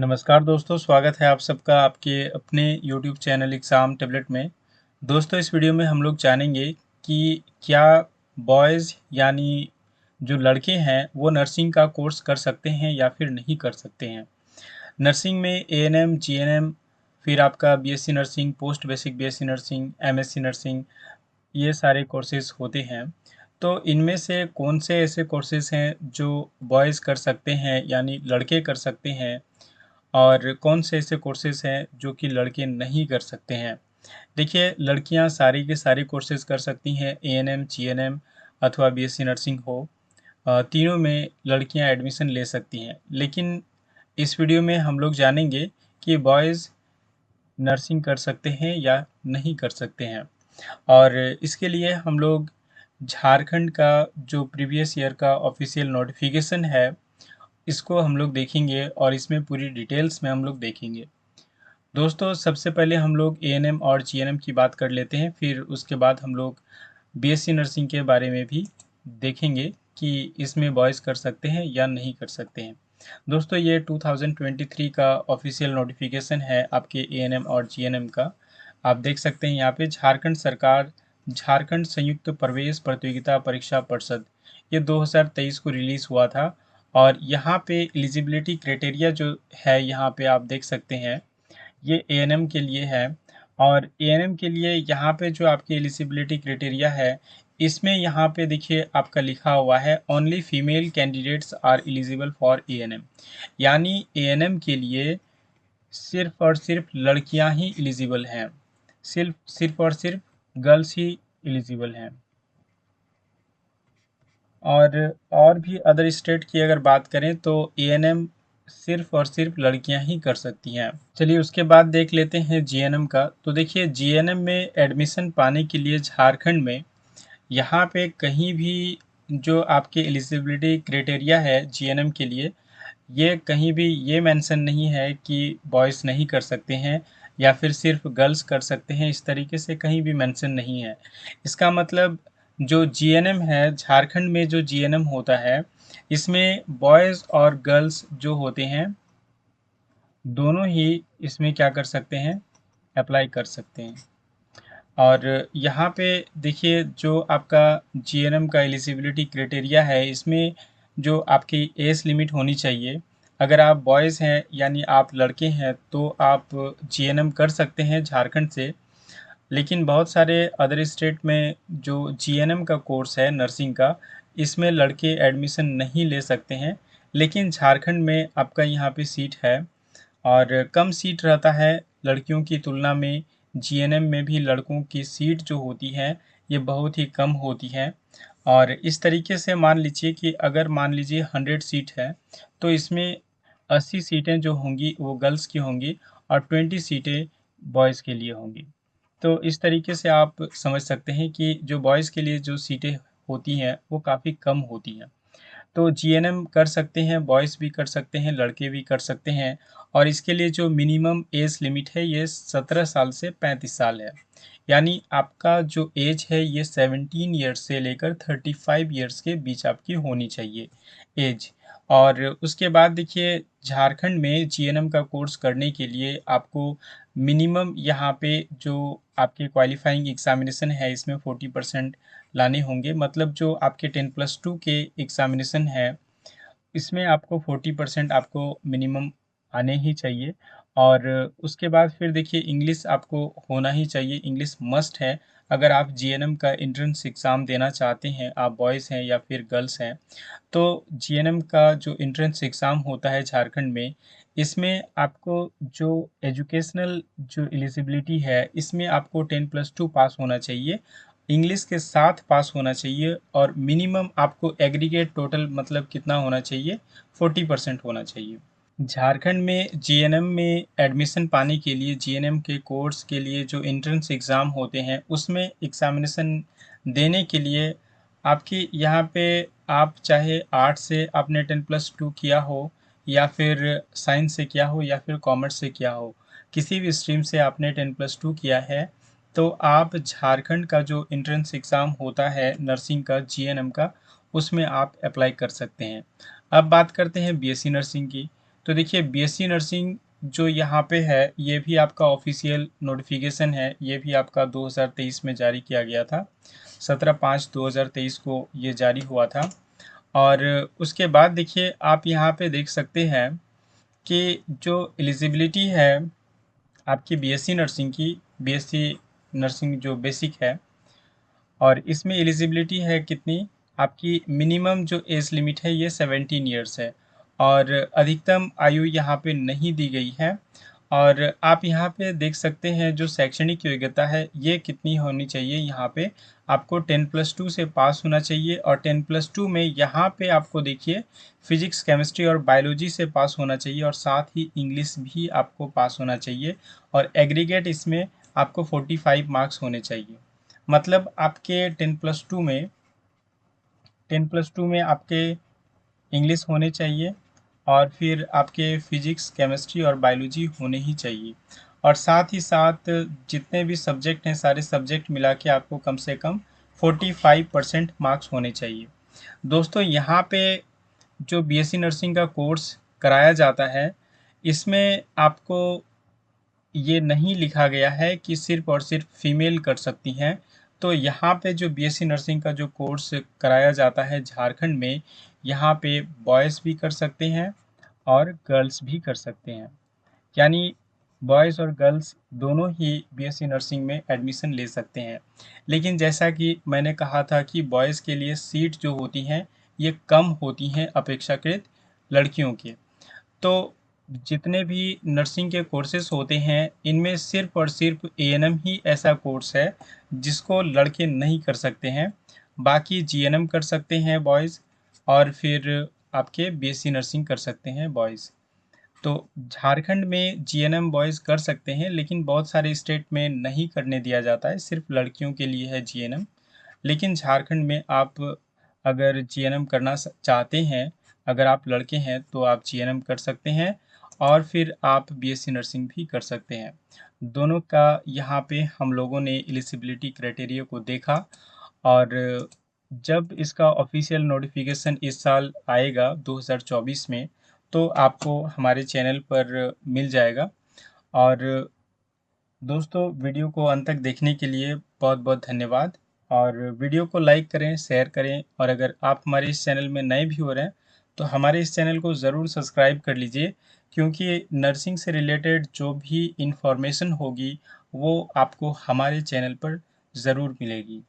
नमस्कार दोस्तों, स्वागत है आप सबका आपके अपने YouTube चैनल एग्ज़ाम टेबलेट में। दोस्तों, इस वीडियो में हम लोग जानेंगे कि क्या बॉयज़ यानी जो लड़के हैं वो नर्सिंग का कोर्स कर सकते हैं या फिर नहीं कर सकते हैं। नर्सिंग में एएनएम, जीएनएम, फिर आपका BSc nursing, post basic BSc nursing, MSc nursing, ये सारे कोर्सेज़ होते हैं। तो इनमें से कौन से ऐसे कोर्सेज़ हैं जो बॉयज़ कर सकते हैं यानी लड़के कर सकते हैं और कौन से ऐसे कोर्सेज़ हैं जो कि लड़के नहीं कर सकते हैं। देखिए, लड़कियां सारी के सारी कोर्सेज़ कर सकती हैं, एएनएम, जीएनएम अथवा बीएससी नर्सिंग हो। तीनों में लड़कियां एडमिशन ले सकती हैं। लेकिन इस वीडियो में हम लोग जानेंगे कि बॉयज़ नर्सिंग कर सकते हैं या नहीं कर सकते हैं। और इसके लिए हम लोग झारखंड का जो प्रीवियस ईयर का ऑफिशियल नोटिफिकेशन है, इसको हम लोग देखेंगे और इसमें पूरी डिटेल्स में हम लोग देखेंगे। दोस्तों, सबसे पहले हम लोग एएनएम और जीएनएम की बात कर लेते हैं, फिर उसके बाद हम लोग बीएससी नर्सिंग के बारे में भी देखेंगे कि इसमें बॉयज़ कर सकते हैं या नहीं कर सकते हैं। दोस्तों, ये 2023 का ऑफिशियल नोटिफिकेशन है आपके एएनएम और जीएनएम का। आप देख सकते हैं यहाँ पे झारखंड सरकार, झारखंड संयुक्त प्रवेश प्रतियोगिता परीक्षा परिषद, ये 2023 को रिलीज़ हुआ था। और यहाँ पे एलिजिबिलिटी क्राइटेरिया जो है, यहाँ पे आप देख सकते हैं, ये एएनएम के लिए है। और एएनएम के लिए यहाँ पे जो आपकी एलिजिबिलिटी क्राइटेरिया है, इसमें यहाँ पे देखिए आपका लिखा हुआ है only female candidates are eligible for ANM. यानी एएनएम के लिए सिर्फ और सिर्फ लड़कियां ही एलिजिबल हैं, सिर्फ और सिर्फ गर्ल्स ही एलिजिबल हैं। और भी अदर स्टेट की अगर बात करें तो एएनएम सिर्फ और सिर्फ लड़कियां ही कर सकती हैं। चलिए उसके बाद देख लेते हैं जीएनएम का। तो देखिए, जीएनएम में एडमिशन पाने के लिए झारखंड में यहाँ पे कहीं भी जो आपके एलिजिबिलिटी क्राइटेरिया है जीएनएम के लिए, ये कहीं भी ये मेंशन नहीं है कि बॉयज़ नहीं कर सकते हैं या फिर सिर्फ गर्ल्स कर सकते हैं। इस तरीके से कहीं भी मेंशन नहीं है। इसका मतलब जो जीएनएम है, झारखंड में जो जीएनएम होता है, इसमें बॉयज़ और गर्ल्स जो होते हैं, दोनों ही इसमें क्या कर सकते हैं, अप्लाई कर सकते हैं। और यहाँ पे देखिए, जो आपका जीएनएम का एलिजिबिलिटी क्राइटेरिया है, इसमें जो आपकी एज लिमिट होनी चाहिए, अगर आप बॉयज़ हैं यानी आप लड़के हैं तो आप जीएनएम कर सकते हैं झारखंड से। लेकिन बहुत सारे अदर स्टेट में जो जीएनएम का कोर्स है नर्सिंग का, इसमें लड़के एडमिशन नहीं ले सकते हैं। लेकिन झारखंड में आपका यहाँ पे सीट है और कम सीट रहता है लड़कियों की तुलना में। जीएनएम में भी लड़कों की सीट जो होती है, ये बहुत ही कम होती है। और इस तरीके से मान लीजिए कि अगर मान लीजिए 100 सीट है, तो इसमें 80 सीटें जो होंगी वो गर्ल्स की होंगी और 20 सीटें बॉयज़ के लिए होंगी। तो इस तरीके से आप समझ सकते हैं कि जो बॉयज़ के लिए जो सीटें होती हैं वो काफ़ी कम होती हैं। तो जीएनएम कर सकते हैं, बॉयज़ भी कर सकते हैं, लड़के भी कर सकते हैं। और इसके लिए जो मिनिमम एज लिमिट है, ये 17 साल से 35 साल है। यानी आपका जो एज है, ये 17 ईयर्स से लेकर 35 ईयर्स के बीच आपकी होनी चाहिए एज। और उसके बाद देखिए, झारखंड में जीएनएम का कोर्स करने के लिए आपको मिनिमम यहाँ पे जो आपके क्वालिफाइंग एग्जामिनेशन है, इसमें 40% लाने होंगे। मतलब जो आपके 10+2 के एग्जामिनेशन है, इसमें आपको 40% आपको मिनिमम आने ही चाहिए। और उसके बाद फिर देखिए, इंग्लिश आपको होना ही चाहिए, इंग्लिश मस्ट है। अगर आप जीएनएम का एंट्रेंस एग्ज़ाम देना चाहते हैं, आप बॉयज़ हैं या फिर गर्ल्स हैं, तो जीएनएम का जो एंट्रेंस एग्ज़ाम होता है झारखंड में, इसमें आपको जो एजुकेशनल जो एलिजिबिलिटी है, इसमें आपको 10+2 पास होना चाहिए, इंग्लिश के साथ पास होना चाहिए। और मिनिमम आपको एग्रीगेट टोटल मतलब कितना होना चाहिए, 40% होना चाहिए। झारखंड में जीएनएम में एडमिशन पाने के लिए, जीएनएम के कोर्स के लिए जो एंट्रेंस एग्ज़ाम होते हैं, उसमें एग्ज़ामिनेशन देने के लिए आपके यहाँ पे, आप चाहे आर्ट से आपने 10+2 किया हो या फिर साइंस से किया हो या फिर कॉमर्स से किया हो, किसी भी स्ट्रीम से आपने 10+2 किया है, तो आप झारखंड का जो एंट्रेंस एग्ज़ाम होता है नर्सिंग का, जीएनएम का, उसमें आप अप्लाई कर सकते हैं। अब बात करते हैं बीएससी नर्सिंग की। तो देखिए बीएससी नर्सिंग जो यहाँ पे है ये भी आपका ऑफिशियल नोटिफिकेशन है, ये भी आपका 2023 में जारी किया गया था। 17/5/2023 को ये जारी हुआ था। और उसके बाद देखिए आप यहाँ पे देख सकते हैं कि जो एलिजिबिलिटी है आपकी बीएससी नर्सिंग की, बीएससी नर्सिंग जो बेसिक है, और इसमें एलिजिबिलिटी है कितनी, आपकी मिनिमम जो एज लिमिट है ये 17 ईयर्स है और अधिकतम आयु यहाँ पे नहीं दी गई है। और आप यहाँ पे देख सकते हैं जो शैक्षणिक योग्यता है ये कितनी होनी चाहिए, यहाँ पे आपको 10+2 से पास होना चाहिए और 10+2 में यहाँ पे आपको देखिए फिजिक्स, केमिस्ट्री और बायोलॉजी से पास होना चाहिए और साथ ही इंग्लिश भी आपको पास होना चाहिए और एग्रीगेट इसमें आपको 45 मार्क्स होने चाहिए। मतलब आपके 10+2 में आपके इंग्लिश होने चाहिए और फिर आपके फिजिक्स, केमिस्ट्री और बायोलॉजी होने ही चाहिए और साथ ही साथ जितने भी सब्जेक्ट हैं सारे सब्जेक्ट मिला के आपको कम से कम 45% मार्क्स होने चाहिए। दोस्तों यहाँ पे जो बीएससी नर्सिंग का कोर्स कराया जाता है इसमें आपको ये नहीं लिखा गया है कि सिर्फ और सिर्फ फीमेल कर सकती हैं। तो यहाँ पे जो बीएससी नर्सिंग का जो कोर्स कराया जाता है झारखंड में, यहाँ पे बॉयज़ भी कर सकते हैं और गर्ल्स भी कर सकते हैं। यानी बॉयज़ और गर्ल्स दोनों ही बीएससी नर्सिंग में एडमिशन ले सकते हैं। लेकिन जैसा कि मैंने कहा था कि बॉयज़ के लिए सीट जो होती हैं ये कम होती हैं अपेक्षाकृत लड़कियों के। तो जितने भी नर्सिंग के कोर्सेज होते हैं इनमें सिर्फ और सिर्फ एएनएम ही ऐसा कोर्स है जिसको लड़के नहीं कर सकते हैं। बाकी जीएनएम कर सकते हैं बॉयज़ और फिर आपके बीएससी नर्सिंग कर सकते हैं बॉयज़। तो झारखंड में जीएनएम बॉयज़ कर सकते हैं लेकिन बहुत सारे स्टेट में नहीं करने दिया जाता है, सिर्फ लड़कियों के लिए है जीएनएम। लेकिन झारखंड में आप अगर जीएनएम करना चाहते हैं, अगर आप लड़के हैं तो आप जीएनएम कर सकते हैं और फिर आप बीएससी नर्सिंग भी कर सकते हैं। दोनों का यहाँ पे हम लोगों ने एलिजिबिलिटी क्राइटेरिया को देखा और जब इसका ऑफिशियल नोटिफिकेशन इस साल आएगा 2024 में तो आपको हमारे चैनल पर मिल जाएगा। और दोस्तों वीडियो को अंत तक देखने के लिए बहुत बहुत धन्यवाद और वीडियो को लाइक करें, शेयर करें और अगर आप हमारे इस चैनल में नए भी हो रहे हैं तो हमारे इस चैनल को ज़रूर सब्सक्राइब कर लीजिए क्योंकि नर्सिंग से रिलेटेड जो भी इंफॉर्मेशन होगी वो आपको हमारे चैनल पर ज़रूर मिलेगी।